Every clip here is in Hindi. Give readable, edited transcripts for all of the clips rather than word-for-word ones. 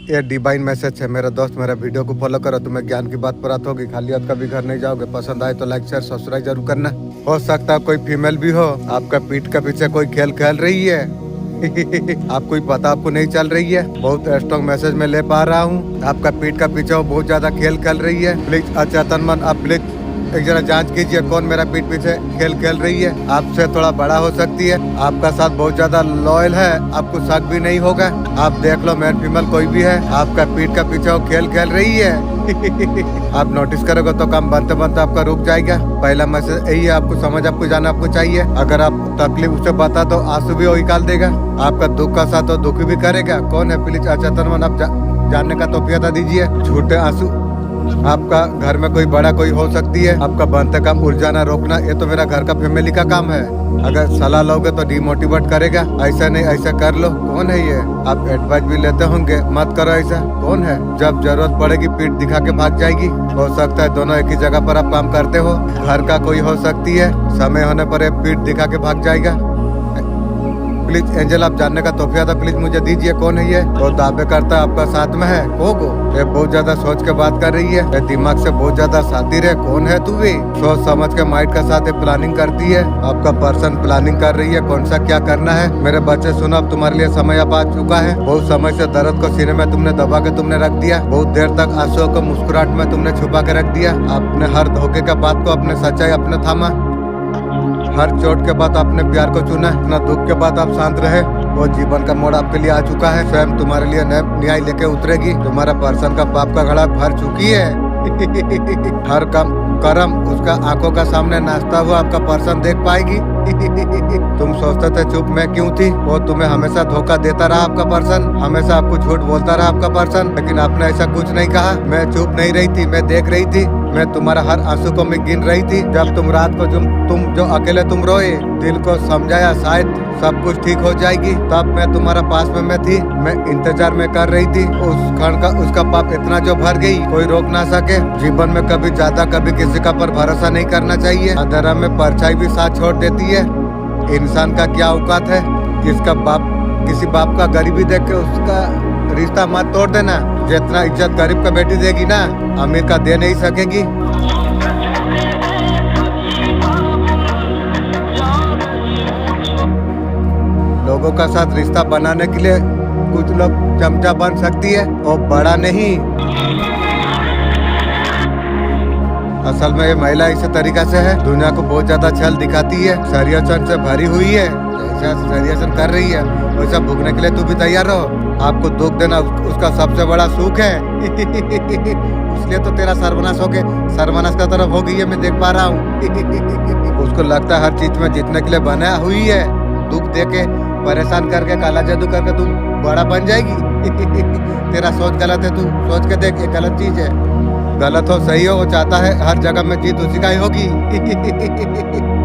ये डिवाइन मैसेज है मेरा दोस्त, मेरा वीडियो को फॉलो करो, तुम्हें ज्ञान की बात प्राप्त होगी, खाली हाथ कभी घर नहीं जाओगे। पसंद आए तो लाइक शेयर सब्सक्राइब जरूर करना। हो सकता है कोई फीमेल भी हो, आपका पीठ के पीछे कोई खेल खेल रही है आपको ही पता, आपको नहीं चल रही है। बहुत स्ट्रॉन्ग मैसेज में ले पा रहा हूँ, आपका पीठ का पीछे वो बहुत ज्यादा खेल खेल रही है। प्लीज अचेतन मन, आप प्लीज एक जरा जांच कीजिए कौन मेरा पीठ पीछे खेल खेल रही है। आपसे थोड़ा बड़ा हो सकती है, आपका साथ बहुत ज्यादा लॉयल है, आपको शक भी नहीं होगा। आप देख लो मेल फीमेल कोई भी है, आपका पीठ का पीछे वो खेल खेल रही है आप नोटिस करोगे तो काम बनते बनते आपका रुक जाएगा। पहला मैसेज यही है, आपको समझ आपको जाना आपको चाहिए। अगर आप तकलीफ उसे बता दो, आंसू भी वो निकाल देगा, आपका दुख का साथ वो दुखी भी करेगा। कौन है प्लीज अचेतन मन, आप जानने का तौफीक दीजिए। झूठे आंसू, आपका घर में कोई बड़ा कोई हो सकती है, आपका बनते काम उलझाना रोकना, ये तो मेरा घर का फैमिली का काम है। अगर सलाह लोगे तो डिमोटिवेट करेगा, ऐसा नहीं ऐसा कर लो। कौन है ये? आप एडवाइस भी लेते होंगे, मत करो ऐसा। कौन है? जब जरूरत पड़ेगी पीठ दिखा के भाग जाएगी। हो सकता है दोनों एक ही जगह पर आप काम करते हो, घर का कोई हो सकती है, समय होने पर ये पीठ दिखा के भाग जाएगा। प्लीज एंजल, आप जानने का तौफीक प्लीज मुझे दीजिए। कौन है ये? तो दावे करता आपका साथ में है। कोगो, ये बहुत ज्यादा सोच के बात कर रही है, ये दिमाग से बहुत ज्यादा शातिर है। कौन है तू भी? सोच समझ के माइंड के साथ प्लानिंग करती है। आपका पर्सन प्लानिंग कर रही है कौन सा क्या करना है। मेरे बच्चे सुनो, अब तुम्हारे लिए समय अब आ चुका है। बहुत समय से दर्द को सीने में तुमने दबा के तुमने रख दिया, बहुत देर तक आंसुओं को मुस्कुराहट में तुमने छुपा के रख दिया। आपने हर धोखे का बात को, अपने सच्चाई अपने थामा, हर चोट के बाद आपने प्यार को चुना, अपना दुख के बाद आप शांत रहे। वो जीवन का मोड़ आपके लिए आ चुका है, स्वयं तुम्हारे लिए न्याय लेके उतरेगी। तुम्हारा पर्सन का पाप का घड़ा भर चुकी है हर काम कर्म उसका आंखों का सामने नाचता हुआ आपका पर्सन देख पाएगी तुम सोचते थे चुप मैं क्यों थी, वो तुम्हें हमेशा धोखा देता रहा आपका पर्सन, हमेशा आपको झूठ बोलता रहा आपका पर्सन, लेकिन आपने ऐसा कुछ नहीं कहा। मैं चुप नहीं रही थी, मैं देख रही थी, मैं तुम्हारा हर आंसू को मैं गिन रही थी। जब तुम रात को तुम जो अकेले तुम रोए, दिल को समझाया शायद सब कुछ ठीक हो जाएगी, तब मैं तुम्हारा पास में मैं थी, मैं इंतजार में कर रही थी। उस क्षण का उसका पाप इतना जो भर गई कोई रोक ना सके। जीवन में कभी ज्यादा कभी किसी का पर भरोसा नहीं करना चाहिए, अंधेरा में परछाई भी साथ छोड़ देती है। इंसान का क्या औकात है, किसी बाप का गरीबी देख के उसका रिश्ता मत तोड़ देना। जितना इज्जत गरीब का बेटी देगी ना, अमीर का दे नहीं सकेगी। लोगों का साथ रिश्ता बनाने के लिए कुछ लोग चमचा बन सकती है और बड़ा नहीं। असल में ये महिला इस तरीका से है, दुनिया को बहुत ज्यादा छल दिखाती है, षड्यंत्र से भरी हुई है। जैसा षड्यंत्र कर रही है वैसा भुगतने के लिए तू भी तैयार रहो। आपको दुख देना उसका सबसे बड़ा सुख है इसलिए तो तेरा सर्वनाश हो गया, सर्वनाश का तरफ हो गई है, मैं देख पा रहा हूँ उसको लगता है हर चीज में जीतने के लिए बना हुई है। दुख दे के परेशान करके काला जादू करके तू बड़ा बन जाएगी तेरा सोच गलत है, तू सोच के देख, ये गलत चीज है। गलत हो सही हो, वो चाहता है हर जगह में जीत उसी का ही होगी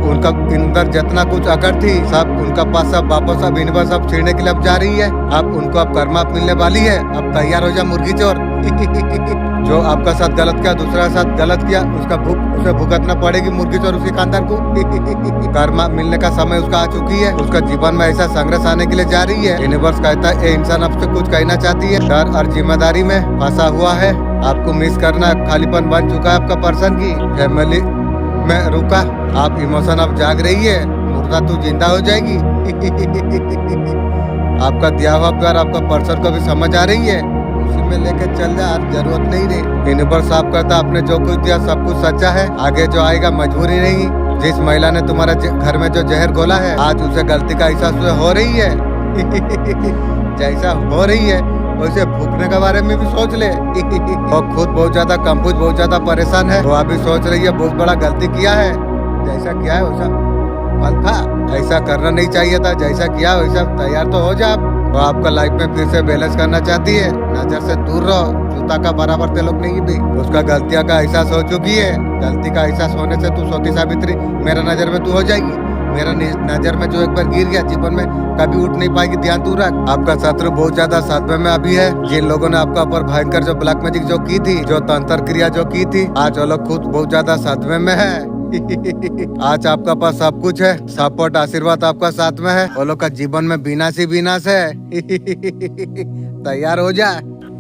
उनका अंदर जितना कुछ अकड़ थी सब उनका पास सब वापस अब इनवर सब छीनने के लिए अब जा रही है। अब उनको अब कर्मा मिलने वाली है, अब तैयार हो जा मुर्गी चोर जो आपका साथ गलत किया, दूसरा साथ गलत किया, उसे भुगतना पड़ेगी मुर्गी चोर उसी खानदार को कर्मा मिलने का समय उसका आ चुकी है। उसका जीवन में ऐसा संघर्ष आने के लिए जा रही है। यूनिवर्स कहता है ये इंसान आपसे कुछ कहना चाहती है, डर और जिम्मेदारी में फंसा हुआ है, आपको मिस करना खालीपन बन चुका है आपका पर्सन की। फैमिली में रुका, आप इमोशन अब जाग रही है, मुर्दा तू जिंदा हो जाएगी आपका दिया हुआ प्यार आपका पर्सन को भी समझ आ रही है, उसी में लेके चल जा, जरूरत नहीं रही। यूनिवर्स साफ करता आपने जो कुछ दिया सब कुछ सच्चा है, आगे जो आएगा मजबूरी नहीं। जिस महिला ने तुम्हारा घर में जो जहर घोला है आज उसे गलती का एहसास हो रही है जैसा हो रही है वैसे भूखने के बारे में भी सोच ले और खुद बहुत ज्यादा कंफ्यूज बहुत ज्यादा परेशान है, तो अभी सोच रही है बहुत बड़ा गलती किया है, जैसा किया है वैसा फल था, ऐसा करना नहीं चाहिए था, जैसा किया वैसा तैयार तो हो जा। तो आपका लाइफ में फिर से बैलेंस करना चाहती है, नजर से दूर रहो, जूता का बराबर ते लोग नहीं भी। उसका गलतियां का एहसास हो चुकी है, गलती का एहसास होने से तू सोती सावित्री मेरा नजर में तू हो जाएगी, मेरा नजर में जो एक बार गिर गया जीवन में कभी उठ नहीं पाएगी, ध्यान दूर रख। आपका शत्रु बहुत ज्यादा साधवे में अभी है, जिन लोगों ने आपका ऊपर भयंकर जो ब्लैक मैजिक जो की थी, जो तंत्र क्रिया जो की थी, आज वो लोग खुद बहुत ज्यादा साधवे में है आज आपका पास सब कुछ है, सपोर्ट आशीर्वाद आपका साथ में है, वो लोग का जीवन में विनाश ही विनाश है तैयार हो जा।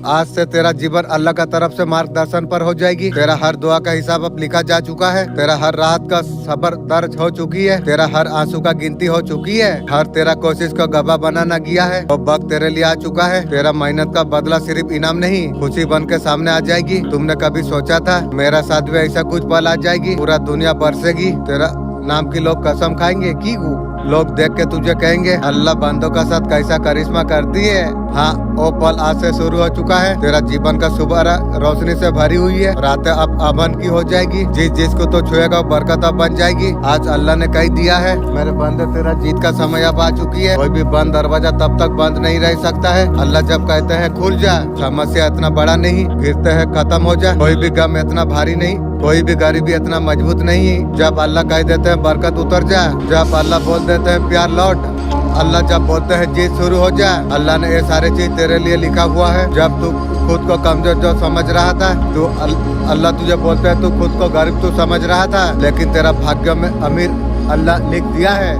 आज से तेरा जीवन अल्लाह का तरफ से मार्गदर्शन पर हो जाएगी। तेरा हर दुआ का हिसाब अब लिखा जा चुका है। तेरा हर राहत का सबर दर्ज हो चुकी है। तेरा हर आंसू का गिनती हो चुकी है। हर तेरा कोशिश को गवाह बनाना गया है। वो वक्त तेरे लिए आ चुका है। तेरा मेहनत का बदला सिर्फ इनाम नहीं, खुशी बन के सामने आ जाएगी। तुमने कभी सोचा था मेरा साथ भी ऐसा कुछ पल आ जाएगी? पूरा दुनिया बरसेगी, तेरा नाम की लोग कसम खाएंगे की लोग देख के तुझे कहेंगे अल्लाह बंदों का साथ कैसा करिश्मा करती है। हाँ, वो पल आज से शुरू हो चुका है। तेरा जीवन का सुबह रोशनी से भरी हुई है। रातें अब अमन की हो जाएगी। जिसको तो छुएगा वो बरकत अब बन जाएगी। आज अल्लाह ने कह दिया है मेरे बंदे तेरा जीत का समय अब आ चुकी है। कोई भी बंद दरवाजा तब तक बंद नहीं रह सकता है। अल्लाह जब कहते हैं खुल जा, समस्या इतना बड़ा नहीं, गिरते हैं खत्म हो जा। कोई भी गम इतना भारी नहीं, कोई भी गरीबी इतना मजबूत नहीं। जब अल्लाह कह देते हैं बरकत उतर जा, जब अल्लाह बोल देते हैं प्यार लौट, अल्लाह जब बोलते हैं जीत शुरू हो जा, अल्लाह ने ये सारे चीज तेरे लिए लिखा हुआ है। जब तू खुद को कमजोर जो समझ रहा था, तो अल्लाह तुझे बोलते है तू खुद को गरीब तू समझ रहा था, लेकिन तेरा भाग्य में अमीर अल्लाह लिख दिया है।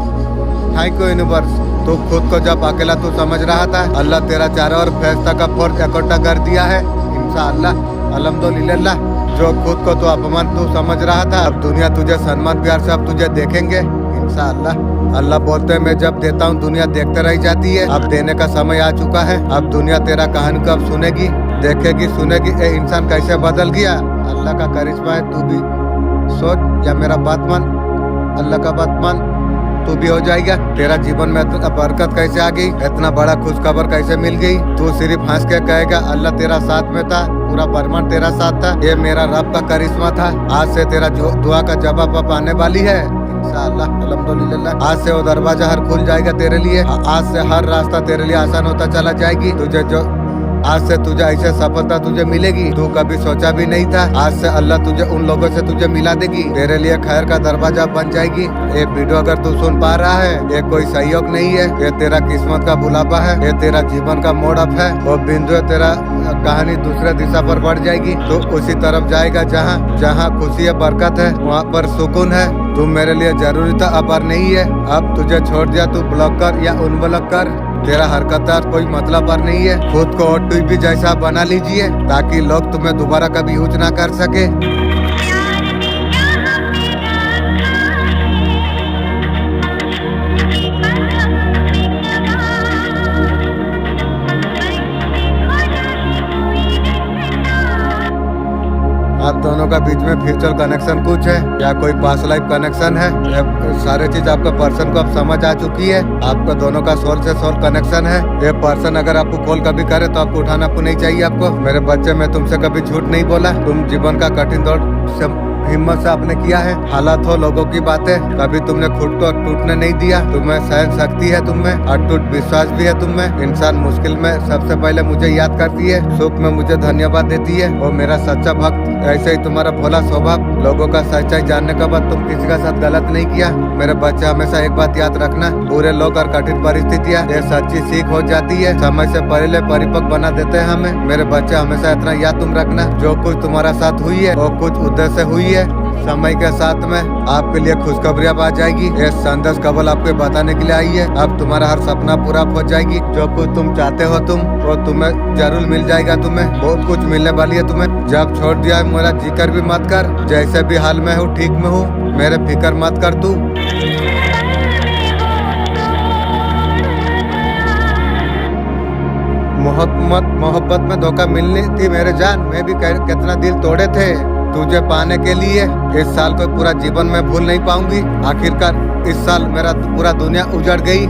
Thank you universe. तू खुद को जब अकेला तू समझ रहा था, अल्लाह तेरा चारों ओर फैसला का फोर्स इकट्ठा कर दिया है। इंशाअल्लाह, अल्हम्दुलिल्लाह। जो खुद को तो अपमान तू समझ रहा था, अब दुनिया तुझे सम्मान प्यार से अब तुझे देखेंगे इंशाअल्लाह। अल्लाह बोलते हैं मैं जब देता हूँ दुनिया देखते रह जाती है। अब देने का समय आ चुका है। अब दुनिया तेरा कहानी कब सुनेगी, देखेगी, सुनेगी। ए इंसान कैसे बदल गया, अल्लाह का करिश्मा है। तू भी सोच या मेरा बात मान, अल्लाह का बात मान, तू भी हो जाएगा। तेरा जीवन में बरकत कैसे आ गई, इतना बड़ा खुशखबर कैसे मिल गई। तू सिर्फ हंस के कहेगा अल्लाह तेरा साथ में था, पूरा ब्रह्मांड तेरा साथ था। ये मेरा रब का करिश्मा था। आज से तेरा दुआ का जवाब अब आने वाली है इंशाअल्लाह, अल्हम्दुलिल्लाह। आज से वो दरवाजा हर खुल जाएगा तेरे लिए। आज से हर रास्ता तेरे लिए आसान होता चला जाएगी। तुझे जो आज से तुझे ऐसे सफलता तुझे मिलेगी तू कभी सोचा भी नहीं था। आज से अल्लाह तुझे उन लोगों से तुझे मिला देगी। तेरे लिए खैर का दरवाजा बन जाएगी। ये वीडियो अगर तू सुन पा रहा है, ये कोई सहयोग नहीं है, ये तेरा किस्मत का बुलावा है। ये तेरा जीवन का मोड़ अप है। वो बिंदु है, तेरा कहानी दूसरे दिशा पर बढ़ जाएगी। तो उसी तरफ जाएगा जहाँ जहाँ खुशी है, बरकत है, वहाँ पर सुकून है। तू मेरे लिए जरूरी था, अब नहीं है। अब तुझे छोड़ दिया, तू ब्लॉक कर या अनब्लॉक कर। तेरा हरकत कोई मतलब पर नहीं है। खुद को और भी जैसा बना लीजिए ताकि लोग तुम्हें दोबारा कभी यूज ना कर सके। आप दोनों का बीच में फ्यूचर कनेक्शन कुछ है या कोई पास्ट लाइफ कनेक्शन है, सारे चीज आपका पर्सन को अब समझ आ चुकी है। आपका दोनों का सोल से सोल कनेक्शन है। ये पर्सन अगर आपको कॉल कभी करे तो आपको उठाना आपको नहीं चाहिए। आपको मेरे बच्चे, मैं तुमसे कभी झूठ नहीं बोला। तुम जीवन का कठिन दौर से हिम्मत से आपने किया है। हालात हो, लोगों की बातें, कभी तुमने खुद को टूटने नहीं दिया। तुम्हें सहन शक्ति है, तुम्हें अटूट विश्वास भी है तुम्हें। इंसान मुश्किल में सबसे पहले मुझे याद करती है, सुख में मुझे धन्यवाद देती है। वो मेरा सच्चा भक्त। ऐसे ही तुम्हारा भोला स्वभाव, लोगों का सच्चाई जानने के बाद तुम किसी का साथ गलत नहीं किया। मेरे बच्चे, हमेशा एक बात याद रखना, बुरे लोग और कठिन परिस्थितियाँ ये सच्ची सीख हो जाती है। समय से पहले परिपक्व बना देते हैं हमें। मेरे बच्चे, हमेशा इतना याद तुम रखना, जो कुछ तुम्हारा साथ हुई है वो कुछ उद्देश्य हुई है। समय के साथ में आपके लिए खुशखबरी अब आ जाएगी। ये संदेश केवल आपको बताने के लिए आई है। अब तुम्हारा हर सपना पूरा हो जाएगी। जो कुछ तुम चाहते हो वो तुम्हें जरूर मिल जाएगा। तुम्हें बहुत कुछ मिलने वाली है। तुम्हें जब छोड़ दिया है, मेरा जिक्र भी मत कर। जैसे भी हाल में हूँ, ठीक में हूँ, मेरे फिक्र मत कर तू। मोहब्बत में धोखा मिलनी थी मेरे जान, मैं भी कितना दिल तोड़े थे तुझे पाने के लिए। इस साल को पूरा जीवन में भूल नहीं पाऊंगी। आखिरकार इस साल मेरा पूरा दुनिया उजड़ गई।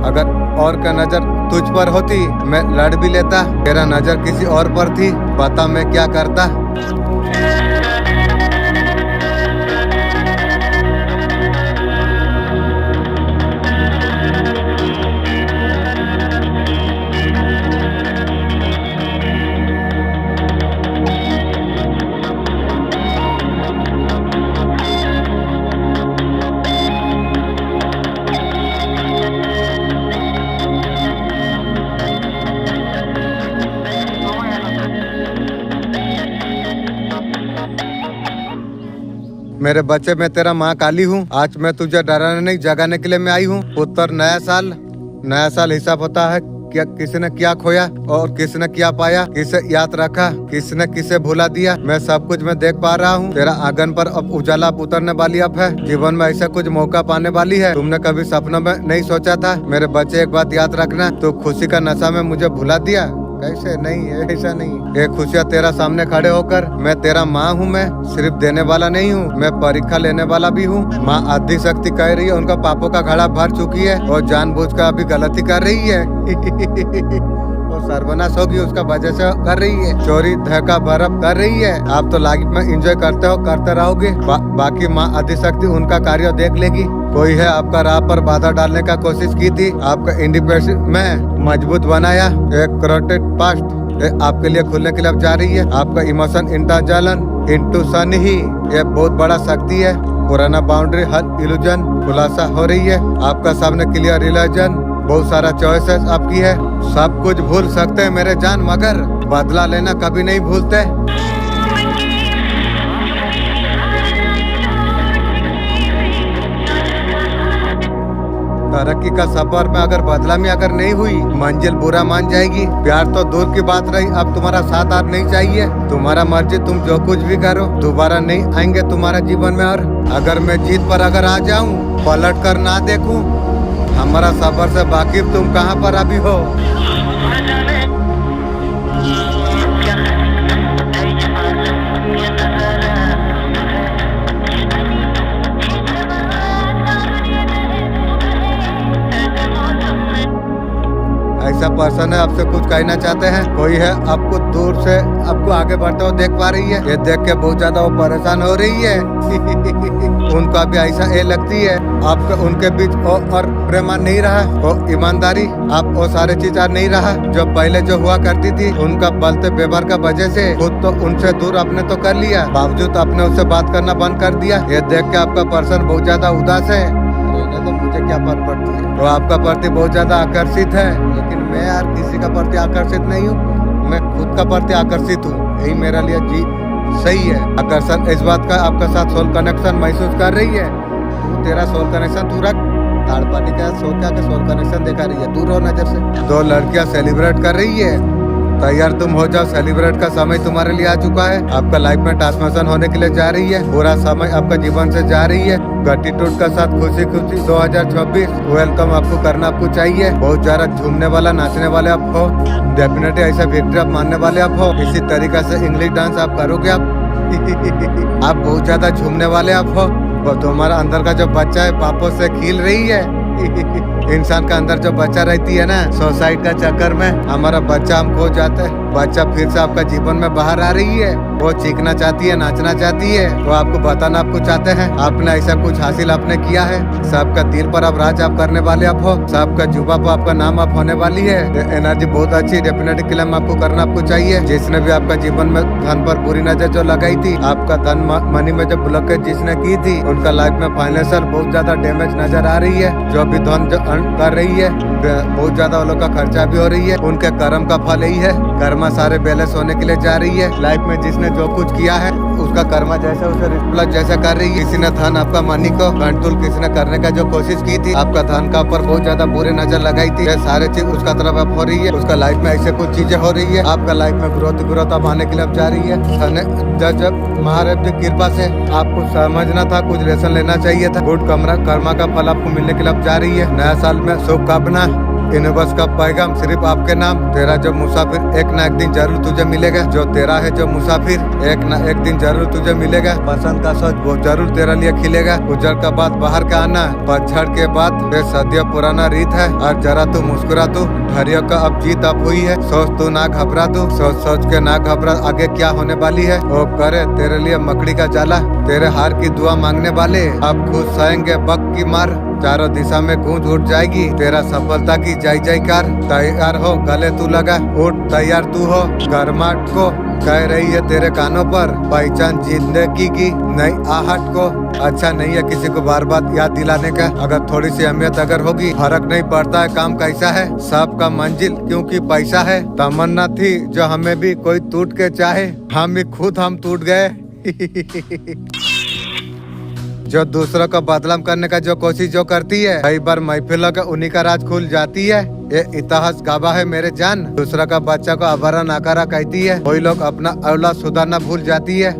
अगर और का नजर तुझ पर होती, मैं लड़ भी लेता। तेरा नजर किसी और पर थी, पता मैं क्या करता। मेरे बच्चे, मैं तेरा माँ काली हूँ। आज मैं तुझे डराने नहीं, जगाने के लिए मैं आई हूँ। पुत्र, नया साल हिसाब होता है क्या किसने क्या खोया और किसने क्या पाया, किसे याद रखा, किसने किसे भुला दिया, मैं सब कुछ मैं देख पा रहा हूँ। तेरा आंगन पर अब उजाला उतरने वाली अब है, जीवन में ऐसा कुछ मौका पाने वाली है। तुमने कभी सपनों में नहीं सोचा था। मेरे बच्चे एक बात याद रखना, तो खुशी का नशा में मुझे भुला दिया। कैसे नहीं, ऐसा नहीं। ये खुशियाँ तेरा सामने खड़े होकर, मैं तेरा माँ हूँ, मैं सिर्फ देने वाला नहीं हूँ, मैं परीक्षा लेने वाला भी हूँ। माँ आदि शक्ति कह रही है, उनका पापों का घड़ा भर चुकी है और जानबूझकर अभी गलती कर रही है। वो सर्वनाश होगी उसका वजह से कर रही है, चोरी धक्का बर्फ कर रही है। आप तो लाइफ में एंजॉय करते हो, करते रहोगे। बाकी माँ आदि शक्ति उनका कार्य देख लेगी। कोई है आपका राह पर बाधा डालने का कोशिश की थी, आपका इंडिपेंडेंस में मजबूत बनाया। एक करोटेड पास्ट आपके लिए खुलने के लिए अब जा रही है। आपका इमोशन इंट्यूशन ही ये बहुत बड़ा शक्ति है। पुराना बाउंड्री हर इल्यूजन खुलासा हो रही है। आपका सामने क्लियर रिलीजन, बहुत सारा चॉइसेस आपकी है। सब कुछ भूल सकते हैं मेरे जान, मगर बदला लेना कभी नहीं भूलते। तरक्की का सफर में अगर बदलामी अगर नहीं हुई, मंजिल बुरा मान जाएगी। प्यार तो दूर की बात रही, अब तुम्हारा साथ और नहीं चाहिए। तुम्हारा मर्जी, तुम जो कुछ भी करो, दोबारा नहीं आएंगे तुम्हारा जीवन में। और अगर मैं जीत पर अगर आ जाऊं, पलट कर ना देखूं, हमारा सफर से वाकिफ तुम कहाँ पर अभी हो। ऐसा पर्सन है आपसे कुछ कहना चाहते हैं, कोई है आपको दूर से आपको आगे बढ़ते हुए देख पा रही है। ये देख के बहुत ज्यादा वो परेशान हो रही है। उनका भी ऐसा ये लगती है आपके उनके बीच और प्रेम नहीं रहा, वो ईमानदारी आप वो सारे चीज नहीं रहा जो पहले जो हुआ करती थी। उनका बलते व्यवहार का वजह से खुद तो उनसे दूर आपने तो कर लिया, बावजूद आपने उससे बात करना बंद कर दिया। ये देख के आपका पर्सन बहुत ज्यादा उदास है। तो मुझे क्या फर्क पड़ती है, वो आपका प्रति बहुत ज्यादा आकर्षित है, लेकिन मैं यार किसी का प्रति आकर्षित नहीं हूँ, मैं खुद का प्रति आकर्षित हूँ। यही मेरा लिए जी सही है। आकर्षण इस बात का आपका साथ सोल कनेक्शन महसूस कर रही है। तू तेरा सोल कनेक्शन तू रख, थर्ड पार्टी का सोच के सोल कनेक्शन दिखा रही है, दूर हो नजर से। दो लड़कियां सेलिब्रेट कर रही है, तैयार तुम हो जाओ, सेलिब्रेट का समय तुम्हारे लिए आ चुका है। आपका लाइफ में ट्रांसफॉर्मेशन होने के लिए जा रही है, बुरा समय आपका जीवन से जा रही है। ग्रेटिट्यूड का साथ खुशी खुशी 2026 वेलकम आपको करना आपको चाहिए। बहुत ज्यादा झूमने वाला नाचने वाले आप हो, डेफिनेटली ऐसा विक्ट्री आप मानने वाले आप हो। इसी तरीका से इंग्लिश डांस आप करोगे आप। आप बहुत ज्यादा झूमने वाले आप हो। तुम्हारा अंदर का जो बच्चा है पापों से खिल रही है। इंसान का अंदर जो बच्चा रहती है ना, सोसाइटी का चक्कर में हमारा बच्चा हम खो जाते हैं। बच्चा फिर से आपका जीवन में बाहर आ रही है, वो चीखना चाहती है, नाचना चाहती है, वो आपको बताना आपको चाहते हैं आपने ऐसा कुछ हासिल आपने किया है। सबका दिल पर अब राज आप करने वाले आप हो, सबका जुबा पर आपका नाम आप होने वाली है। एनर्जी बहुत अच्छी, डेफिनेटली क्लेम आपको करना आपको चाहिए। जिसने भी आपका जीवन में धन पर बुरी नजर जो लगाई थी, आपका धन मनी में जो ब्लॉकेज जिसने की थी, उनका लाइफ में फाइनेंशियल बहुत ज्यादा डैमेज नजर आ रही है। जो भी धन जो अर्न कर रही है, बहुत ज्यादा वो लोग का खर्चा भी हो रही है। उनके कर्म का फल यही है, कर्मा सारे बैलेंस होने के लिए जा रही है। लाइफ में जिसने जो कुछ किया है उसका कर्मा जैसा उसे रिफ्लेक्ट जैसा कर रही है। किसी ने धन आपका मनी को कंट्रोल किसी ने करने का जो कोशिश की थी, आपका धन का ऊपर बहुत ज्यादा बुरी नजर लगाई थी, सारे चीज उसका तरफ अब हो रही है। उसका लाइफ में ऐसे कुछ चीजें हो रही है, आपका लाइफ में ग्रोथ अब आने के लिए अब जा रही है। जब महादेव की कृपा से आपको समझना था, कुछ लेसन लेना चाहिए था। गुड कर्मा का फल आपको मिलने के लिए अब जा रही है। नया साल में शुभकामना, यूनिवर्स का पैगाम सिर्फ आपके नाम। तेरा जो मुसाफिर एक ना एक दिन जरूर तुझे मिलेगा। जो तेरा है जो मुसाफिर एक ना एक दिन जरूर तुझे मिलेगा। पसंद का सोच वो जरूर तेरा लिए खिलेगा। उजड़ का बाद बाहर का आना, पतझड़ के बाद ये सदियों पुराना रीत है। और जरा तू मुस्कुरा तू, धैर्य का अब जीत अब हुई है। सोच तू ना घबरा तू, सोच के ना घबरा, आगे क्या होने वाली है वो करे तेरे लिए मकड़ी का जाला। तेरे हार की दुआ मांगने वाले अब खुद सहेंगे बक की मार। चारों दिशा में गूंज उठ जाएगी तेरा सफलता की जय जयकार। तैयार हो, गले तू लगा, उठ तैयार तू हो। गर्माहट को कह रही है तेरे कानों पर, पहचान जिंदगी की नई आहट को। अच्छा नहीं है किसी को बार बार याद दिलाने का, अगर थोड़ी सी अहमियत अगर होगी, फर्क नहीं पड़ता है काम कैसा है, सबका मंजिल क्योंकि पैसा है। तमन्ना थी जो हमें भी कोई टूट के चाहे, हम भी खुद हम टूट गए। जो दूसरों को बदनाम करने का जो कोशिश जो करती है, कई बार महफिलों का उन्हीं का राज खुल जाती है। ये इतिहास गवाह है मेरे जान। दूसरा का बच्चा को आवारा नाकारा कहती है, कोई लोग अपना औलाद सुधारना भूल जाती है।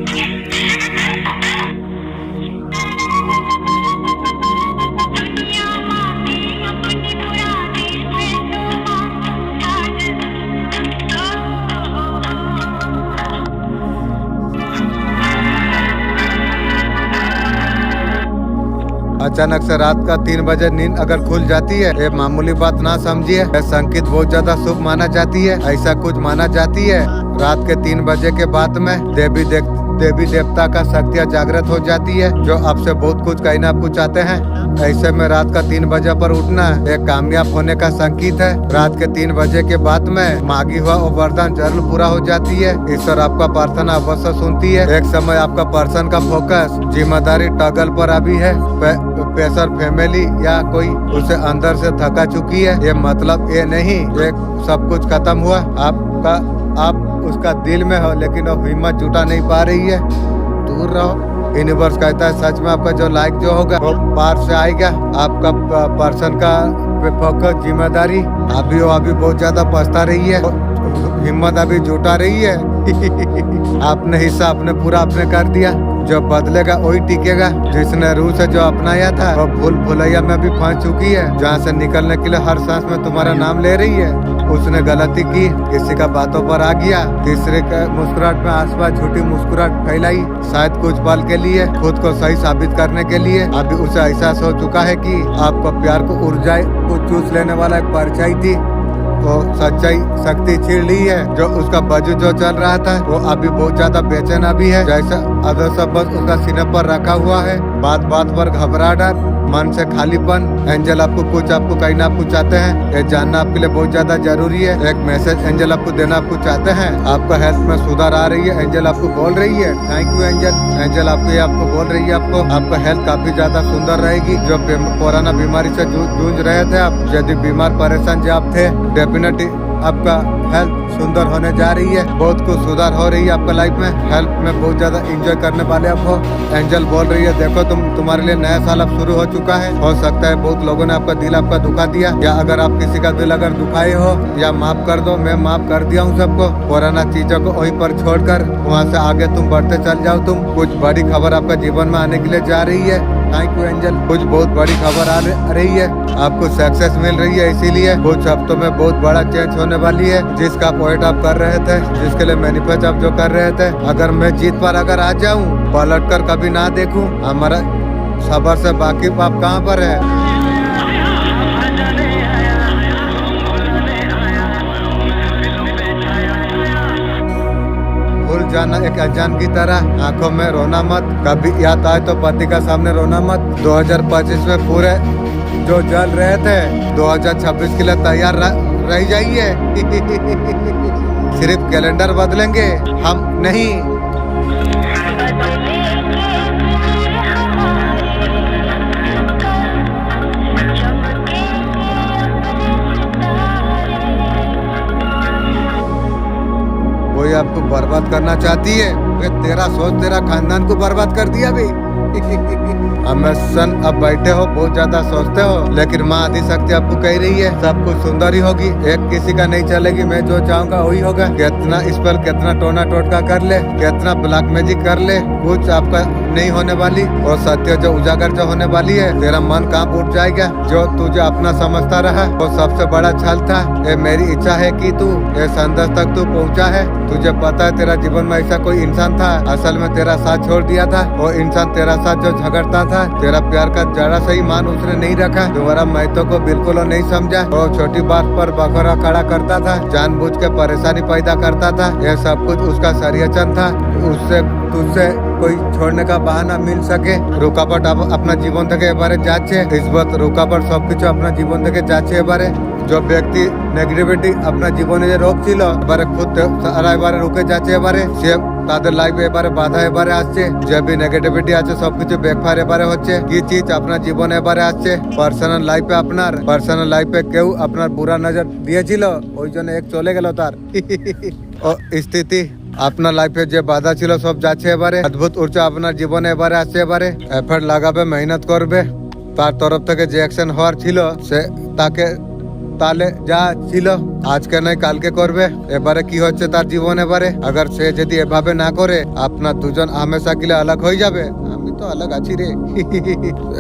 अचानक से रात का 3 बजे नींद अगर खुल जाती है, ये मामूली बात ना समझिए, यह संकेत बहुत ज्यादा शुभ माना जाती है। ऐसा कुछ माना जाती है रात के 3 बजे के बाद में देवी देवता का शक्तियाँ जागृत हो जाती है, जो आपसे बहुत कुछ कहना आपको चाहते हैं। ऐसे में रात का 3 बजे पर उठना एक कामयाब होने का संकेत है। रात के 3 बजे के बाद में मांगी हुआ और वरदान जरूर पूरा हो जाती है। ईश्वर आपका प्रार्थना अवश्य सुनती है। एक समय आपका पर्सन का फोकस जिम्मेदारी टगल पर अभी है, प्रेशर फैमिली या कोई उसे अंदर से थका चुकी है। ये मतलब ये नहीं ये सब कुछ खत्म हुआ, आप उसका दिल में हो, लेकिन वो हिम्मत जुटा नहीं पा रही है। दूर रहो। यूनिवर्स कहता है सच में आपका जो लाइक जो होगा वो पार से आएगा। आपका पर्सन का फोकस जिम्मेदारी अभी बहुत ज्यादा पछता रही है, हिम्मत अभी जुटा रही है। आपने हिस्सा आपने पूरा आपने कर दिया, जो बदलेगा वही टिकेगा। जिसने रूह से जो अपनाया था वो भूल भुलैया में भी फंस चुकी है, जहाँ से निकलने के लिए हर सांस में तुम्हारा नाम ले रही है। उसने गलती की, किसी का बातों पर आ गया, तीसरे के मुस्कुराहट में आसपास झूठी मुस्कुराहट फैलाई, शायद कुछ पल के लिए खुद को सही साबित करने के लिए। अभी उसे एहसास हो चुका है कि आपको प्यार को ऊर्जा को चूस लेने वाला एक परछाई थी, तो सच्चाई शक्ति छीन ली है। जो उसका वजूद जो चल रहा था वो अभी बहुत ज्यादा बेचैन अभी है, जैसा अदर बस उसका सीने पर रखा हुआ है। बात बात पर घबराहट, मन से खालीपन। एंजल आपको कहना आपको चाहते हैं, ये जानना आपके लिए बहुत ज्यादा जरूरी है। एक मैसेज एंजल आपको देना आपको चाहते हैं। आपका हेल्थ में सुधार आ रही है, एंजल आपको बोल रही है। Thank you angel. एंजल आपको बोल रही है आपका हेल्थ काफी ज्यादा सुंदर रहेगी। जो पुराना बीमारी से जूझ रहे थे आप, यदि बीमार परेशान जो आप थे, डेफिनेटली आपका हेल्थ सुंदर होने जा रही है। बहुत कुछ सुधार हो रही है आपका लाइफ में। हेल्थ में बहुत ज्यादा एंजॉय करने वाले आपको एंजल बोल रही है। देखो तुम्हारे लिए नया साल अब शुरू हो चुका है। हो सकता है बहुत लोगों ने आपका दिल आपका दुखा दिया, या अगर आप किसी का दिल अगर दुखाए हो या माफ कर दो। मैं माफ कर दिया हूँ सबको। पुराना चीजों को वहीं पर छोड़कर वहाँ से आगे तुम बढ़ते चल जाओ। तुम कुछ बड़ी खबर आपका जीवन में आने के लिए जा रही है। Thank you angel. कुछ बहुत बड़ी खबर आ रही है, आपको सक्सेस मिल रही है। इसीलिए कुछ हफ्तों में बहुत बड़ा चेंज होने वाली है। जिसका पॉइंट आप कर रहे थे, जिसके लिए मैनिफेस्ट आप जो कर रहे थे, अगर मैं जीत पर अगर आ जाऊं, पलट कर कभी ना देखूं, हमारा सबर से बाकी आप कहाँ पर है। भूल जाना एक अनजान की तरह, आंखों में रोना मत। कभी याद आए तो पति का सामने रोना मत। 2025 में पूरे जो जल रहे थे 2026 के लिए तैयार रह जाइए। सिर्फ कैलेंडर बदलेंगे, हम नहीं। कोई आपको बर्बाद करना चाहती है, वे तेरा सोच तेरा खानदान को बर्बाद कर दिया भी। अब बैठे हो बहुत ज्यादा सोचते हो, लेकिन माँ आदि शक्ति आपको कह रही है सब कुछ सुंदर ही होगी। एक किसी का नहीं चलेगी, मैं जो चाहूंगा वही होगा। कितना स्पेल, कितना टोना टोटका कर ले, कितना ब्लैक मैजिक कर ले, कुछ आपका नहीं होने वाली। और सत्य जो उजागर जो होने वाली है, तेरा मन कांप उठ जाएगा। जो तुझे अपना समझता रहा वो सबसे बड़ा छल था। ये मेरी इच्छा है कि तू ये संदेश तक तू पहुँचा है। तुझे पता है तेरा जीवन में ऐसा कोई इंसान था, असल में तेरा साथ छोड़ दिया था। वो इंसान तेरा साथ जो झगड़ता था, तेरा प्यार का जरा सही मान उसने नहीं रखा। तुम्हारा महत्व को बिल्कुल नहीं समझा। वो छोटी बात पर बखरा खड़ा करता था, जानबूझ के परेशानी पैदा करता था। यह सब कुछ उसका षड्यंत्र था। उससे तुझसे कोई छोड़ने का बहाना मिल सके। रुकावट अपना जीवन থেকে এবারে যাচ্ছে। ইসবত রুকাবট সবকিছু আপনার জীবন থেকে যাচ্ছে এবারে। जो व्यक्ति नेगेटिविटी अपना जीवने যে রোগ ছিল এবারে খুদ সারা এবারে রুকে যাচ্ছে। এবারে সে তাদের লাইফে এবারে বাধা এবারে আসছে। যে भी নেগেটিভিটি আছে সবকিছু ব্যাকফায়ার এবারে হচ্ছে। কি চিজ আপনার জীবনে এবারে আসছে, পার্সোনাল লাইফে কেউ আপনার বুরা নজর দিয়েছিল, ওই জন্য এক চলে গেল তার। ও স্থিতি আপনার লাইফে যে বাধা ছিল সব যাচ্ছে এবারে। অদ্ভুত ঊর্জা আপনার জীবনে এবারে আসছে। এবারে এফর্ট লাগাবে, মেহনত করবে। তার তরফ থেকে যে অ্যাকশন হওয়ার ছিল সে তাকে তাহলে যা ছিল আজকে নয় কালকে করবে। এবারে কি হচ্ছে তার জীবন, এবারে अगर সে যদি এভাবে না করে আপনার দুজন হামেশা গিলে আলাদা হয়ে যাবে। আমি তো আলাদা আছি রে।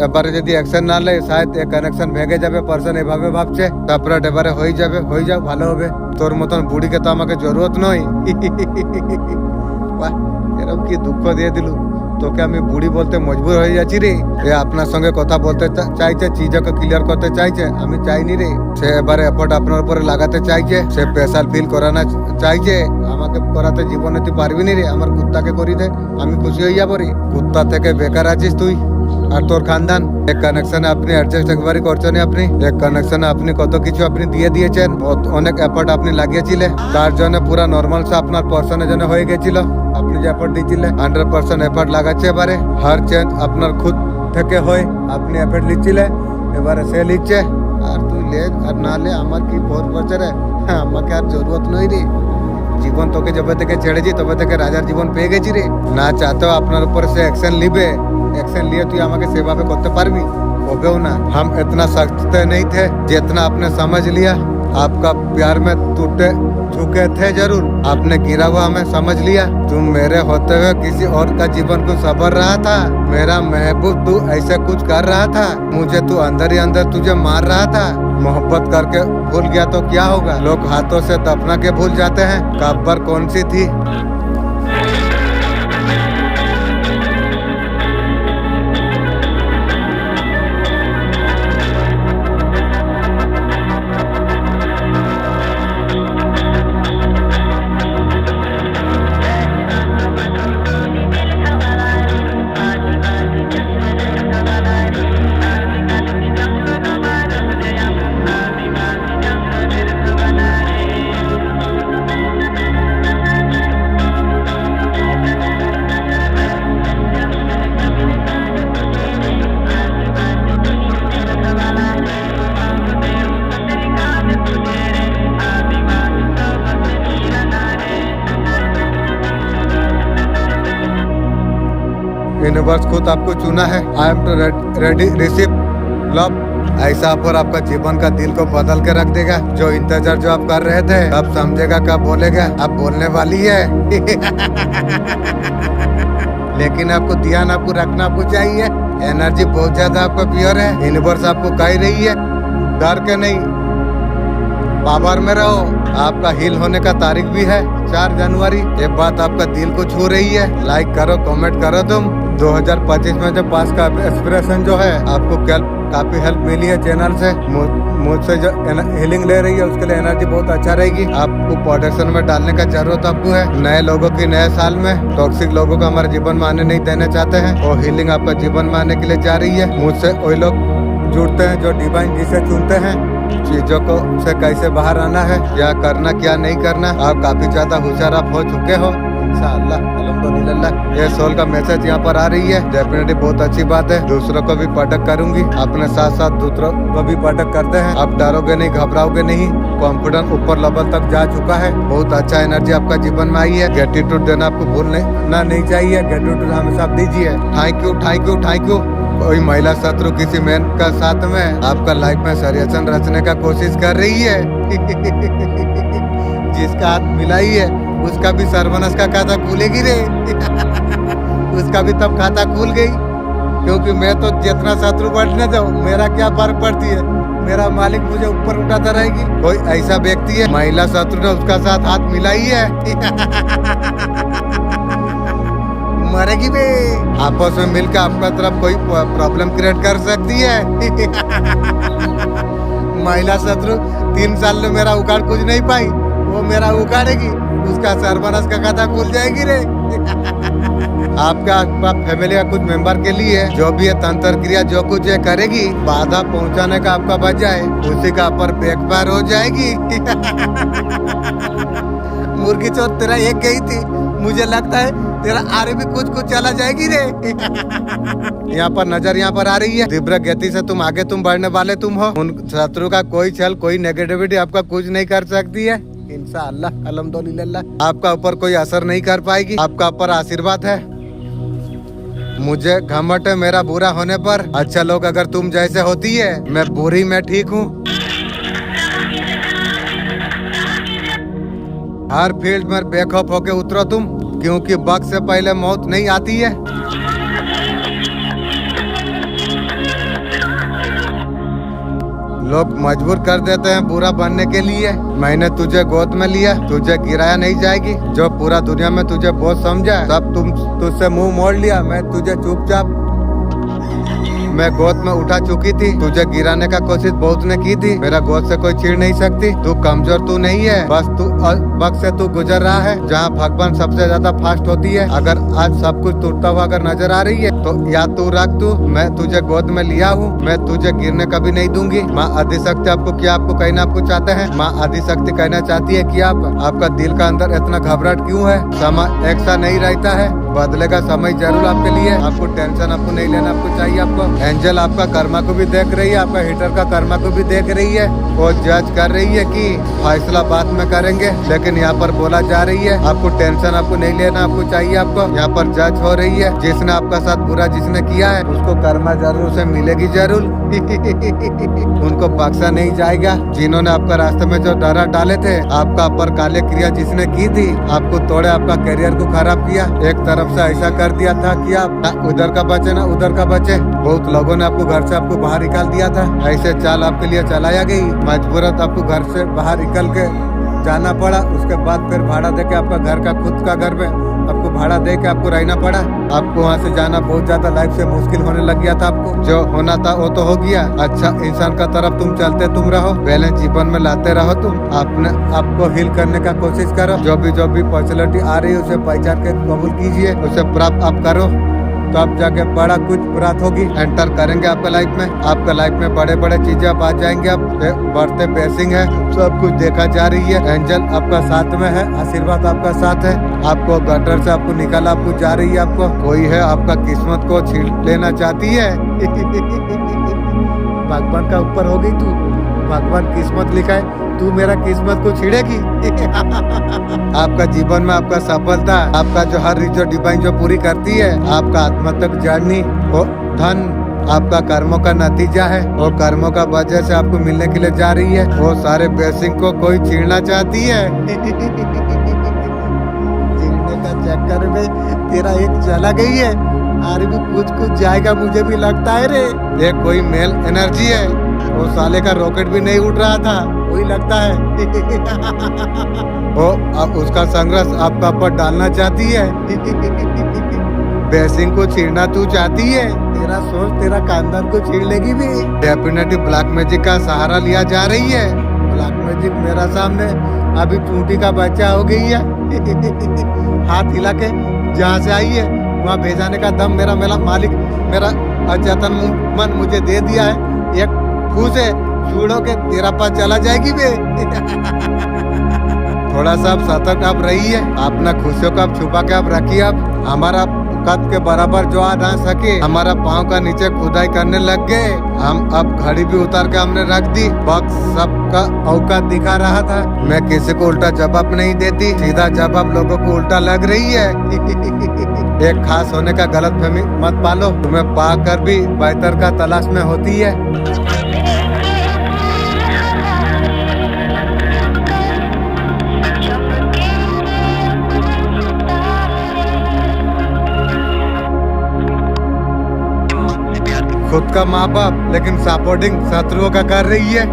এবারে যদি অ্যাকশন না লে শায়দ এই কানেকশন ভেঙে যাবে। পার্সন এভাবে ভাবছে, তারপরে এবারে হয়ে যাবে, হয়ে যাও ভালো হবে। তোর মতন বুড়িকে তো আমাকে জরুরত নয়। বাহ, এরকম কি দুঃখ দিয়ে দিলু। তোকে আমি বুড়ি বলতে মজবুর হয়ে যাচ্ছি রে। এ আপনার সঙ্গে কথা বলতে চাইছে, চিজকে ক্লিয়ার করতে চাইছে, আমি চাইনি রে। সে এবারে এফোর্ট আপনার উপরে লাগাতে চাইছে, সে স্পেশাল ফিল করানো চাইছে। আমাকে করাতে জীবনে তুই পারবি নি রে। আমার কুত্তাকে করি দে, আমি খুশি হয়ে যাবো রে। কুত্তা থেকে বেকার আছিস তুই আর তোর খানদান। এক কানেকশনে আপনি অ্যাডজাস্ট একবারই করছেন। আপনি এক কানেকশনে আপনি কত কিছু আপনি দিয়ে দিয়েছেন, অনেক এফোর্ট আপনি লাগিয়েছিলেন। তার জন্য পুরা নর্মাল সে আপনার পার্সনের জন্য হয়ে গেছিল। আপনি যে এফোর্ট দিয়েছিলেন 100% এফোর্ট লাগাচ্ছে। এবারে হার চেঞ্জ আপনার খুদ থেকে হয়। আপনি এফোর্ট লিখছিলেন, এবারে সে লিখছে। আর তুই লে আর না লে আমার কি ভোর বছরে, আমাকে আর জরুরত নই রে। জীবন তোকে যবে থেকে ছেড়েছি তবে থেকে রাজার জীবন পেয়ে গেছি রে। না চাহতেও আপনার উপর সে অ্যাকশন লিবে। एक्शन लिए তুই আমাকে সেভাবে করতে পারবি? होबेও না। हम इतना सख्त नहीं थे जितना आपने समझ लिया। आपका प्यार में टूटे झुके थे जरूर, आपने गिरा हुआ हमें समझ लिया। तुम मेरे होते हुए किसी और का जीवन को संवर रहा था। मेरा महबूब तू ऐसे कुछ कर रहा था, मुझे तू अंदर ही अंदर तुझे मार रहा था। मोहब्बत करके भूल गया तो क्या होगा? लोग हाथों से दफना के भूल जाते हैं। कब्र कौन सी थी? यूनिवर्स खुद आपको चुना है। I am too ready receive love. ऐसा पर आपका जीवन का दिल को बदल के रख देगा। जो इंतजार जो आप कर रहे थे अब समझेगा, कब बोलेगा। अब बोलने वाली है। लेकिन आपको ध्यान आपको रखना आपको चाहिए। एनर्जी बहुत ज्यादा आपका प्योर है। यूनिवर्स आपको कह रही है डर के नहीं, पावर में रहो। आपका हील होने का तारीख भी है 4 जनवरी। ये बात आपका दिल को छू रही है। लाइक करो, कमेंट करो। तुम 2025 में जो पास का एक्सप्रेशन जो है आपको काफी हेल्प मिली है चैनल से। मुझसे जो हीलिंग ले रही है उसके लिए एनर्जी बहुत अच्छा रहेगी। आपको प्रोटेक्शन में डालने का जरूरत आपको है। नए लोगों की नए साल में टॉक्सिक लोगों को हमारे जीवन में आने नहीं देना चाहते हैं और हीलिंग आपका जीवन में आने के लिए जा रही है। मुझसे वही लोग जुड़ते हैं जो डिवाइन जिसे चुनते हैं। चीजों को से कैसे बाहर आना है, क्या करना क्या नहीं करना। आप काफी ज्यादा होशियार आप हो चुके हो इंशाअल्लाह, अल्हम्दुलिल्लाह। ये सोल का मैसेज यहाँ पर आ रही है। डेफिनेटली बहुत अच्छी बात है। दूसरों को भी पटक करूंगी, अपने साथ साथ दूसरों को भी पटक करते हैं। आप डरोगे नहीं, घबराओगे नहीं। कॉन्फिडेंस ऊपर लेवल तक जा चुका है। बहुत अच्छा एनर्जी आपका जीवन में आई है। ग्रेटिट्यूड देना आपको भूलना नहीं चाहिए। ग्रेटिट्यूड हमेशा आप दीजिए। Thank you, thank you, thank you. कोई महिला शत्रु किसी मैन का साथ में आपका लाइफ में षड्यंत्र रचने का कोशिश कर रही है। जिसका हाथ मिलाई है उसका भी सर्वनाश का खाता खुलेगी रे। उसका भी तब खाता खुल गई, क्योंकि मैं तो जितना शत्रु बढ़ने जाऊँ मेरा क्या फर्क पड़ती है। मेरा मालिक मुझे ऊपर उठाता रहेगी। कोई ऐसा व्यक्ति है महिला शत्रु ने उसका साथ हाथ मिलाई है। मरेगी बे। आपस में मिलकर आपका तरफ कोई प्रॉब्लम क्रिएट कर सकती है। महिला शत्रु 3 साल में मेरा उखाड़ कुछ नहीं पाई, वो मेरा उखाड़ेगी। उसका सर्वनाश का खाता खुल जाएगी रे। आपका फैमिली का कुछ मेंबर के लिए जो भी है तंत्र क्रिया जो कुछ है करेगी, बाधा पहुंचाने का आपका बजाय उसी का पर बैकफायर हो जाएगी। मुर्गी चोर तेरा एक गई थी, मुझे लगता है तेरा आरे भी कुछ कुछ चला जाएगी रे। यहाँ पर नजर यहाँ पर आ रही है। तीव्र गति से तुम आगे तुम बढ़ने वाले तुम हो। उन शत्रु का कोई छल कोई नेगेटिविटी आपका कुछ नहीं कर सकती है इंशाअल्लाह, अल्हम्दुलिल्लाह। आपका ऊपर कोई असर नहीं कर पाएगी। आपका ऊपर आशीर्वाद है। मुझे घमंड है मेरा बुरा होने पर। अच्छा लोग अगर तुम जैसे होती है, मैं बुरी मैं ठीक हूँ। हर फील्ड में बेखौफ होके उतरो तुम, क्योंकि वक्त से पहले मौत नहीं आती है। लोग मजबूर कर देते हैं बुरा बनने के लिए। मैंने तुझे गोद में लिया, तुझे गिराया नहीं जाएगी। जो पूरा दुनिया में तुझे बहुत समझा, सब तुझसे मुंह मोड़ लिया। मैं तुझे चुपचाप मैं गोद में उठा चुकी थी। तुझे गिराने का कोशिश बहुत ने की थी। मेरा गोद से कोई छीन नहीं सकती। तू कमजोर तू नहीं है, बस तू वक्त से तू गुजर रहा है जहाँ भगवान सबसे ज्यादा फास्ट होती है। अगर आज सब कुछ टूटता हुआ अगर नजर आ रही है तो या तू रख तू, मैं तुझे गोद में लिया हूँ। मैं तुझे गिरने कभी नहीं दूंगी। माँ आदिशक्ति आपको क्या आपको कहना आपको चाहते हैं? माँ आदिशक्ति कहना चाहती है कि आपका दिल का अंदर इतना घबराहट क्यों है? समय एक सा नहीं रहता है, बदलेगा समय जरूर आपके लिए। आपको टेंशन आपको नहीं लेना आपको चाहिए। आपको एंजल आपका कर्मा को भी देख रही है, आपका हिटर का कर्मा को भी देख रही है। वो जज कर रही है कि फैसला बाद में करेंगे, लेकिन यहाँ पर बोला जा रही है आपको टेंशन आपको नहीं लेना आपको चाहिए। आपको यहाँ पर जज हो रही है, जिसने आपका साथ बुरा जिसने किया है उसको कर्मा जरूर उसे मिलेगी जरूर। उनको बख्शा नहीं जाएगा। जिन्होंने आपका रास्ते में जो डरा डाले थे, आपका अपर काले क्रिया जिसने की थी, आपको तोड़े, आपका करियर को खराब किया, एक तरफ से ऐसा कर दिया था कि आप ना उधर का बचे ना उधर का बचे। बहुत लोगों ने आपको घर से आपको बाहर निकाल दिया था। ऐसे चाल आपके लिए चलाया गई, मजबूरत आपको घर से बाहर निकल के जाना पड़ा। उसके बाद फिर भाड़ा देके आपका घर का खुद का घर में आपको भाड़ा दे के आपको रहना पड़ा। आपको वहाँ से जाना बहुत ज्यादा लाइफ से मुश्किल होने लग गया था। आपको जो होना था वो तो हो गया। अच्छा इंसान का तरफ तुम चलते तुम रहो, बैलेंस जीवन में लाते रहो। तुम अपने आपको हील करने का कोशिश करो। जो भी फैसिलिटी आ रही है उसे पहचान के कबूल कीजिए, उसे प्राप्त आप करो, तो आप जाके बड़ा कुछ प्राप्त होगी, एंटर करेंगे आपके लाइफ में। आपके लाइफ में बड़े बड़े चीजें आप आ जाएंगे। आप बढ़ते बेसिंग है, सब कुछ देखा जा रही है। एंजल आपका साथ में है, आशीर्वाद आपका साथ है। आपको गटर से आपको निकाला आपको जा रही है। आपको कोई है आपका किस्मत को छीन लेना चाहती है। भगवान का ऊपर हो गई तू, भगवान किस्मत लिखा है, तू मेरा किस्मत को छीड़ेगी। आपका जीवन में आपका सफलता, आपका जो हर जो डिवाइन जो पूरी करती है, आपका आत्मा तक जर्नी वो धन आपका कर्मों का नतीजा है। और कर्मों का वजह से आपको मिलने के लिए जा रही है। वो सारे ब्लेसिंग को कोई छीनना चाहती है। छीनने का चक्कर में तेरा एक चला गई है। अरे भी कुछ जाएगा मुझे भी लगता है रे। ये कोई मेल एनर्जी है। वो साले का रॉकेट भी नहीं उड़ रहा था, वही लगता है। वो अब उसका संघर्ष आपका ऊपर डालना चाहती है। बेसिंग को छीनना तू चाहती है। तेरा सोच तेरा खानदान को छीन लेगी भी। डेफिनेटली ब्लैक मैजिक का सहारा लिया जा रही है। ब्लैक मैजिक मेरा सामने अभी चूंटी का बच्चा हो गई है। हाथ हिला के जहाँ से आई है वहाँ भेजाने का दम मेरा मालिक मेरा अचेतन मन मुझे दे दिया है। एक फूस है छूड़ो के तेरा पास चला जाएगी बे। थोड़ा सा आप सतर्क आप रहिए। अपना खुशियों को आप छुपा के आप रखिए। आप हमारा कद के बराबर जो आ ना सके, हमारा पाँव का नीचे खुदाई करने लग गए। हम अब घड़ी भी उतार के हमने रख दी। वक्त सबका औकात दिखा रहा था। मैं किसी को उल्टा जवाब नहीं देती, सीधा जवाब लोगों को उल्टा लग रही है। एक खास होने का गलत फहमी मत पालो। तुम्हें पाकर भी बेहतर का तलाश में होती है। खुद का माँ बाप लेकिन सपोर्टिंग शत्रुओं का कर रही है।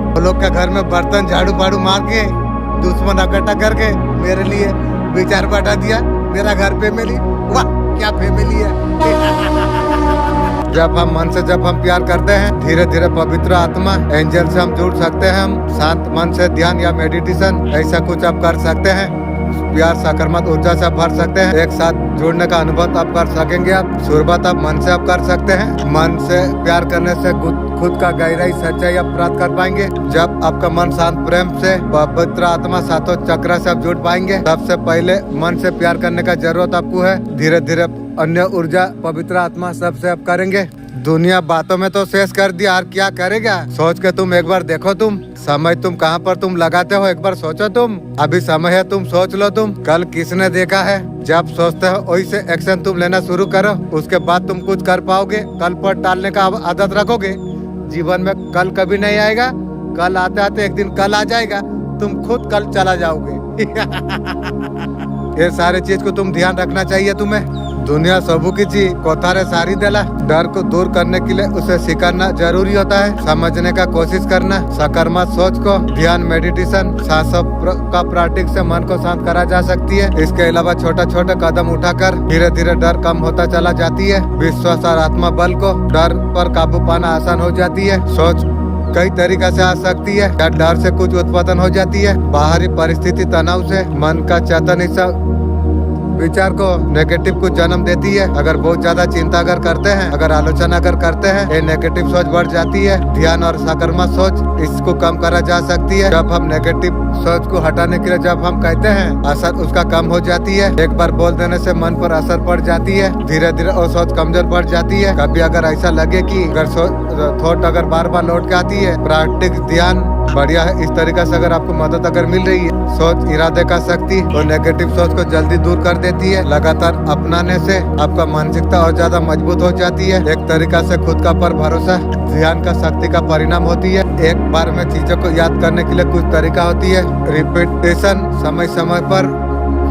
वो लोग का घर में बर्तन झाड़ू फाड़ू मार के दुश्मन इकट्ठा करके मेरे लिए विचार बटा दिया। मेरा घर फैमिली, वाह क्या फैमिली है। जब हम मन से जब हम प्यार करते हैं, धीरे धीरे पवित्र आत्मा एंजल से हम जुड़ सकते हैं। हम शांत मन से ध्यान या मेडिटेशन ऐसा कुछ आप कर सकते हैं। प्यार सकारात्मक ऊर्जा से आप भर सकते हैं। एक साथ जुड़ने का अनुभव आप कर सकेंगे। आप शुरुआत आप मन से आप कर सकते हैं। मन से प्यार करने से खुद का गहराई सच्चाई आप प्राप्त कर पाएंगे। जब आपका मन शांत प्रेम से पवित्र आत्मा सातों चक्र से आप जुड़ पाएंगे। सबसे पहले मन से प्यार करने का जरूरत आपको है। धीरे धीरे अन्य ऊर्जा पवित्र आत्मा सबसे आप करेंगे। दुनिया बातों में तो शेष कर दिया, और क्या करेगा सोच के तुम एक बार देखो। तुम समय तुम कहाँ पर तुम लगाते हो एक बार सोचो। तुम अभी समय है, तुम सोच लो। तुम कल किसने देखा है? जब सोचते हो वही से एक्शन तुम लेना शुरू करो। उसके बाद तुम कुछ कर पाओगे। कल पर टालने का आदत रखोगे, जीवन में कल कभी नहीं आएगा। कल आते आते एक दिन कल आ जाएगा, तुम खुद कल चला जाओगे। ये सारे चीज को तुम ध्यान रखना चाहिए तुम्हें। दुनिया सबू की चीज कोथारे सारी देला। डर को दूर करने के लिए उसे सिखाना जरूरी होता है। समझने का कोशिश करना, सकारात्मक सोच को, ध्यान, मेडिटेशन, सांसों का प्रैक्टिस से मन को शांत करा जा सकती है। इसके अलावा छोटा छोटा कदम उठाकर धीरे धीरे डर कम होता चला जाती है। विश्वास और आत्मबल को डर पर काबू पाना आसान हो जाती है। सोच कई तरीका से आ सकती है। या डर से कुछ उत्पादन हो जाती है, बाहरी परिस्थिति तनाव से, मन का चेतन हिस्सा विचार को नेगेटिव को जन्म देती है। अगर बहुत ज्यादा चिंता अगर करते हैं, अगर आलोचना अगर करते हैं, ये नेगेटिव सोच बढ़ जाती है। ध्यान और सकारात्मक सोच इसको कम करा जा सकती है। जब हम नेगेटिव सोच को हटाने के लिए जब हम कहते हैं, असर उसका कम हो जाती है। एक बार बोल देने से मन पर असर पड़ जाती है। धीरे धीरे वो सोच कमजोर पड़ जाती है। कभी अगर ऐसा लगे कि अगर थॉट अगर बार बार लौट के आती है, प्रैक्टिस ध्यान बढ़िया है। इस तरीके से अगर आपको मदद अगर मिल रही है, सोच इरादे का शक्ति और नेगेटिव सोच को जल्दी दूर कर देती है। लगातार अपनाने से आपका मानसिकता और ज्यादा मजबूत हो जाती है। एक तरीका से खुद का पर भरोसा ध्यान का शक्ति का परिणाम होती है। एक बार में चीजों को याद करने के लिए कुछ तरीका होती है। रिपीटेशन, समय समय पर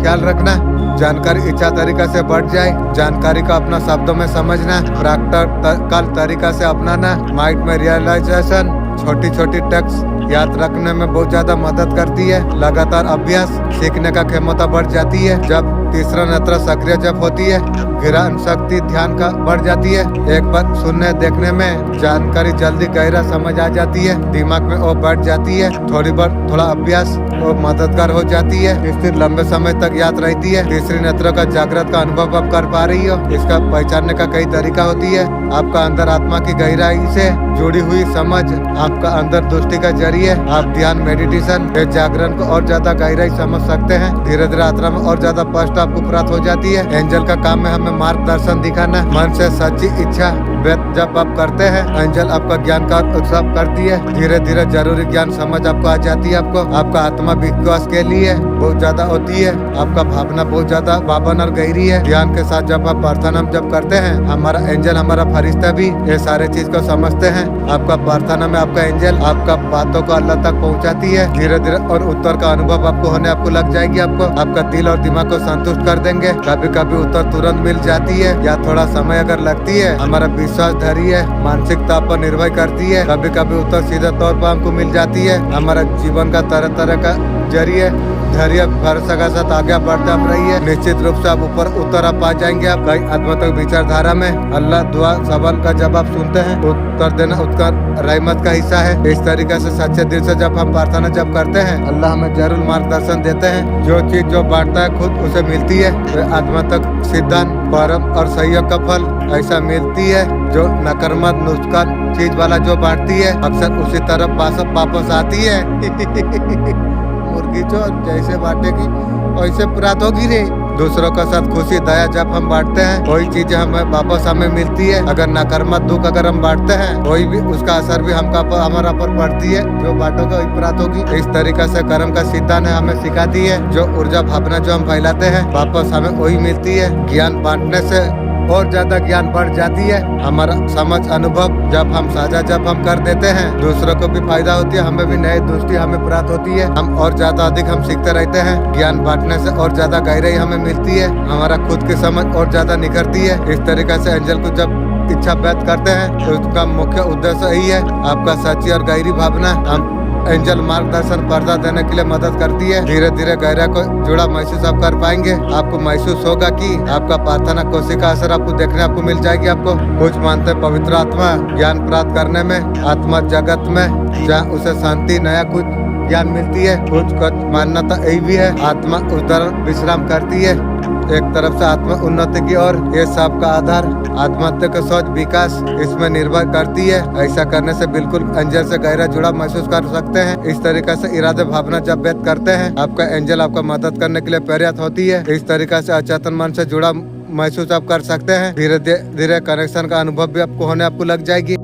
ख्याल रखना, जानकारी इच्छा तरीका से बढ़ जाए, जानकारी को अपना शब्दों में समझना, प्रैक्टिकल तरीका से अपनाना, माइंड में रियलाइजेशन, छोटी छोटी टेक्स्ट याद रखने में बहुत ज्यादा मदद करती है। लगातार अभ्यास सीखने का क्षमता बढ़ जाती है। जब तीसरा नेत्र सक्रिय जब होती है, ग्रहण शक्ति ध्यान का बढ़ जाती है। एक बार सुनने देखने में जानकारी जल्दी गहरा समझ आ जाती है, दिमाग में वो बैठ जाती है। थोड़ा अभ्यास वो मददगार हो जाती है, स्थिर लंबे समय तक याद रहती है। तीसरी नेत्र का जागृत का अनुभव आप कर पा रही हो, इसका पहचानने का कई तरीका होती है। आपका अंदर आत्मा की गहराई से जुड़ी हुई समझ, आपका अंदर दृष्टि का जरिए आप ध्यान, मेडिटेशन के जागरण को और ज्यादा गहराई समझ सकते हैं। धीरे धीरे आत्मा में और ज्यादा स्पष्ट आपको प्राप्त हो जाती है। एंजल का काम में हमें मार्गदर्शन दिखाना, मन से सच्ची इच्छा व्यक्त जब आप करते हैं, एंजल आपका ज्ञान का उत्सव करती है। धीरे धीरे जरूरी ज्ञान समझ आपको आ जाती है। आपका आत्मा विकास के लिए बहुत ज्यादा होती है। आपका भावना बहुत ज्यादा भावन और गहरी है। ध्यान के साथ जब आप प्रार्थना जब करते हैं, हमारा एंजल, हमारा फरिश्ता भी ये सारे चीज को समझते हैं। आपका प्रार्थना में आपका एंजल आपका बातों को अल्लाह तक पहुंचाती है। धीरे धीरे और उत्तर का अनुभव आपको लग जाएगी। आपका दिल और दिमाग को संतुष्ट कर देंगे। कभी कभी उत्तर तुरंत मिल जाती है या थोड़ा समय अगर लगती है। हमारा विश्वास धैर्य मानसिकता पर निर्भर करती है। कभी कभी उत्तर सीधे तौर पर हमको मिल जाती है। हमारा जीवन का तरह तरह का जरिए धैर्य भरोसा के साथ आगे बढ़ते आप रहिए। निश्चित रूप से आप ऊपर उतर आप आ जाएंगे। आप कई आध्यात्मिक विचारधारा में अल्लाह दुआ सवाल का जवाब सुनते हैं, उत्तर देना उत्तर रहमत का हिस्सा है। इस तरीके से सच्चे दिल से जब हम प्रार्थना जब करते हैं, अल्लाह हमें जरूर मार्गदर्शन देते हैं। जो चीज जो बांटता है खुद उसे मिलती है। आध्यात्मिक सिद्धांत, परम और सहयोग का फल ऐसा मिलती है। जो नकारात्मक नुकसान चीज वाला जो बांटती है, अक्सर उसी तरफ वापस आती है। मुर्गी जो जैसे बांटेगी वैसे प्राप्त होगी रे। दूसरों के साथ खुशी दया जब हम बांटते हैं, वही चीजें हमें मिलती है। अगर नकारात्मक दुख अगर हम बांटते हैं, वही भी उसका असर भी हमारा पर पड़ती है। जो बांटोगे वही प्राप्त होगी। इस तरीके से कर्म का सिद्धांत है हमें सिखाती है। जो ऊर्जा भावना जो हम फैलाते हैं, वापस हमें वही मिलती है। ज्ञान बांटने से और ज्यादा ज्ञान बढ़ जाती है। हमारा समझ अनुभव जब हम साझा जब हम कर देते हैं, दूसरों को भी फायदा होती है, हमें भी नई दृष्टि हमें प्राप्त होती है। हम और ज्यादा अधिक हम सीखते रहते हैं। ज्ञान बांटने से और ज्यादा गहराई हमें मिलती है। हमारा खुद की समझ और ज्यादा निखरती है। इस तरीके से एंजल को जब इच्छा व्यक्त करते हैं, तो उसका मुख्य उद्देश्य यही है, आपका सच्ची और गहरी भावना हम एंजल मार्गदर्शन पर्दा देने के लिए मदद करती है। धीरे धीरे गहरा को जुड़ा महसूस आप कर पाएंगे। आपको महसूस होगा कि आपका प्रार्थना कोशिश का असर आपको देखने आपको मिल जाएगी। आपको कुछ मानते पवित्र आत्मा ज्ञान प्राप्त करने में, आत्मा जगत में जहाँ उसे शांति नया कुछ ज्ञान मिलती है। कुछ मान्यता यही भी है, आत्मा उधर विश्राम करती है। एक तरफ से आत्मा उन्नति की और ये सब का आधार आत्महत्या का सोच विकास इसमें निर्भर करती है। ऐसा करने से बिल्कुल एंजल से गहरा जुड़ा महसूस कर सकते हैं। इस तरीके से इरादे भावना जब व्यक्त करते हैं, आपका एंजल आपका मदद करने के लिए प्रेरित होती है। इस तरीके से अचेतन मन से जुड़ा महसूस आप कर सकते हैं। धीरे धीरे कनेक्शन का अनुभव भी आपको लग जाएगी।